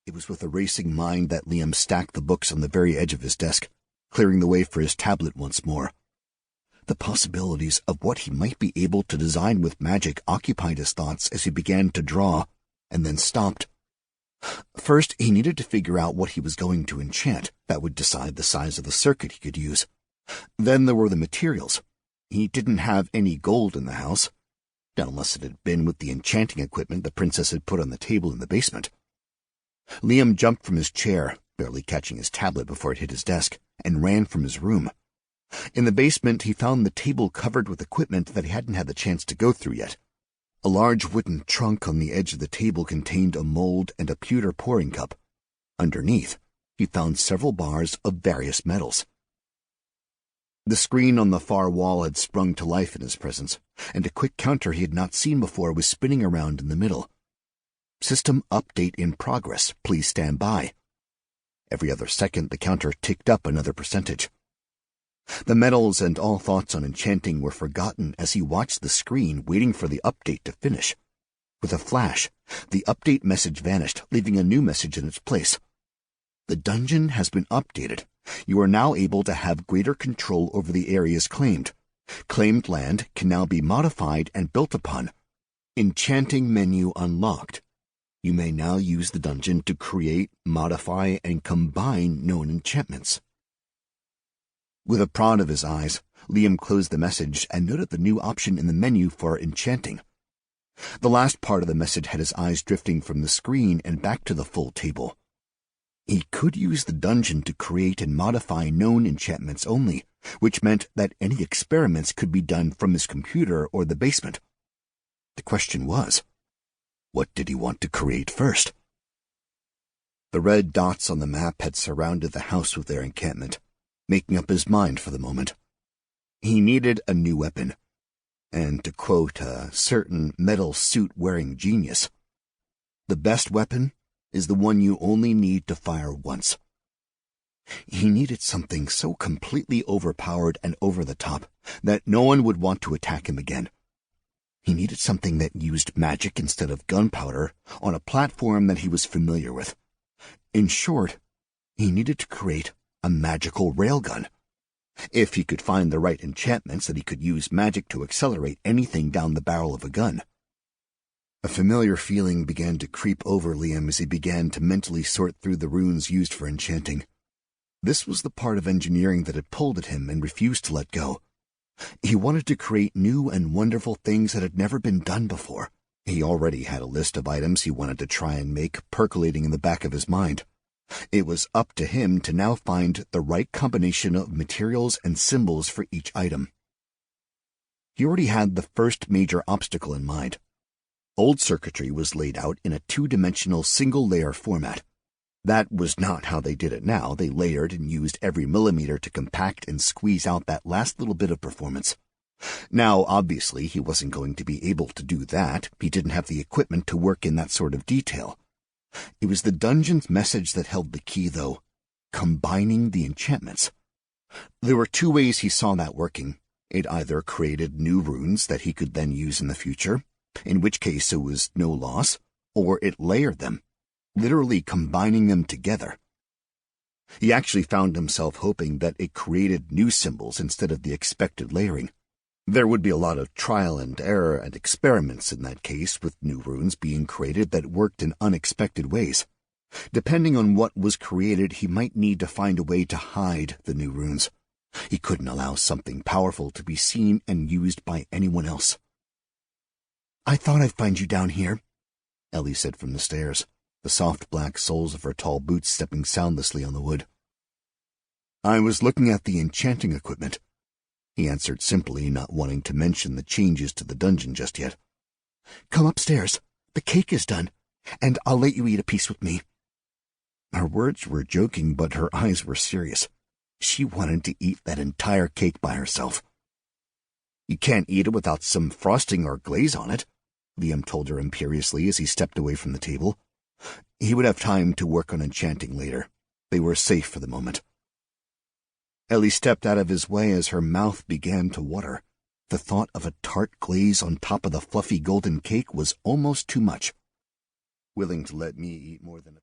It was with a racing mind that Liam stacked the books on the very edge of his desk, clearing the way for his tablet once more. The possibilities of what he might be able to design with magic occupied his thoughts as he began to draw, and then stopped. First, he needed to figure out what he was going to enchant that would decide the size of the circuit he could use. Then there were the materials. He didn't have any gold in the house, unless it had been with the enchanting equipment the princess had put on the table in the basement. Liam jumped from his chair, barely catching his tablet before it hit his desk, and ran from his room. In the basement, he found the table covered with equipment that he hadn't had the chance to go through yet. A large wooden trunk on the edge of the table contained a mold and a pewter pouring cup. Underneath, he found several bars of various metals. The screen on the far wall had sprung to life in his presence, and a quick counter he had not seen before was spinning around in the middle. System update in progress. Please stand by. Every other second, the counter ticked up another percentage. The metals and all thoughts on enchanting were forgotten as he watched the screen, waiting for the update to finish. With a flash, the update message vanished, leaving a new message in its place. The dungeon has been updated. You are now able to have greater control over the areas claimed. Claimed land can now be modified and built upon. Enchanting menu unlocked. You may now use the dungeon to create, modify, and combine known enchantments. With a prod of his eyes, Liam closed the message and noted the new option in the menu for enchanting. The last part of the message had his eyes drifting from the screen and back to the full table. He could use the dungeon to create and modify known enchantments only, which meant that any experiments could be done from his computer or the basement. The question was, what did he want to create first? The red dots on the map had surrounded the house with their encampment, making up his mind for the moment. He needed a new weapon, and to quote a certain metal suit-wearing genius, "The best weapon is the one you only need to fire once." He needed something so completely overpowered and over the top that no one would want to attack him again. He needed something that used magic instead of gunpowder on a platform that he was familiar with. In short, he needed to create a magical railgun. If he could find the right enchantments that he could use magic to accelerate anything down the barrel of a gun. A familiar feeling began to creep over Liam as he began to mentally sort through the runes used for enchanting. This was the part of engineering that had pulled at him and refused to let go. He wanted to create new and wonderful things that had never been done before. He already had a list of items he wanted to try and make percolating in the back of his mind. It was up to him to now find the right combination of materials and symbols for each item. He already had the first major obstacle in mind. Old circuitry was laid out in a two-dimensional single-layer format. That was not how they did it now. They layered and used every millimeter to compact and squeeze out that last little bit of performance. Now, obviously, he wasn't going to be able to do that. He didn't have the equipment to work in that sort of detail. It was the dungeon's message that held the key, though, combining the enchantments. There were two ways he saw that working. It either created new runes that he could then use in the future, in which case it was no loss, or it layered them, literally combining them together. He actually found himself hoping that it created new symbols instead of the expected layering. There would be a lot of trial and error and experiments in that case, with new runes being created that worked in unexpected ways. Depending on what was created, he might need to find a way to hide the new runes. He couldn't allow something powerful to be seen and used by anyone else. "I thought I'd find you down here," Ellie said from the stairs, the soft black soles of her tall boots stepping soundlessly on the wood. "I was looking at the enchanting equipment," he answered simply, not wanting to mention the changes to the dungeon just yet. "Come upstairs. The cake is done, and I'll let you eat a piece with me." Her words were joking, but her eyes were serious. She wanted to eat that entire cake by herself. "You can't eat it without some frosting or glaze on it," Liam told her imperiously as he stepped away from the table. He would have time to work on enchanting later. They were safe for the moment. Ellie stepped out of his way as her mouth began to water. The thought of a tart glaze on top of the fluffy golden cake was almost too much. "Willing to let me eat more than a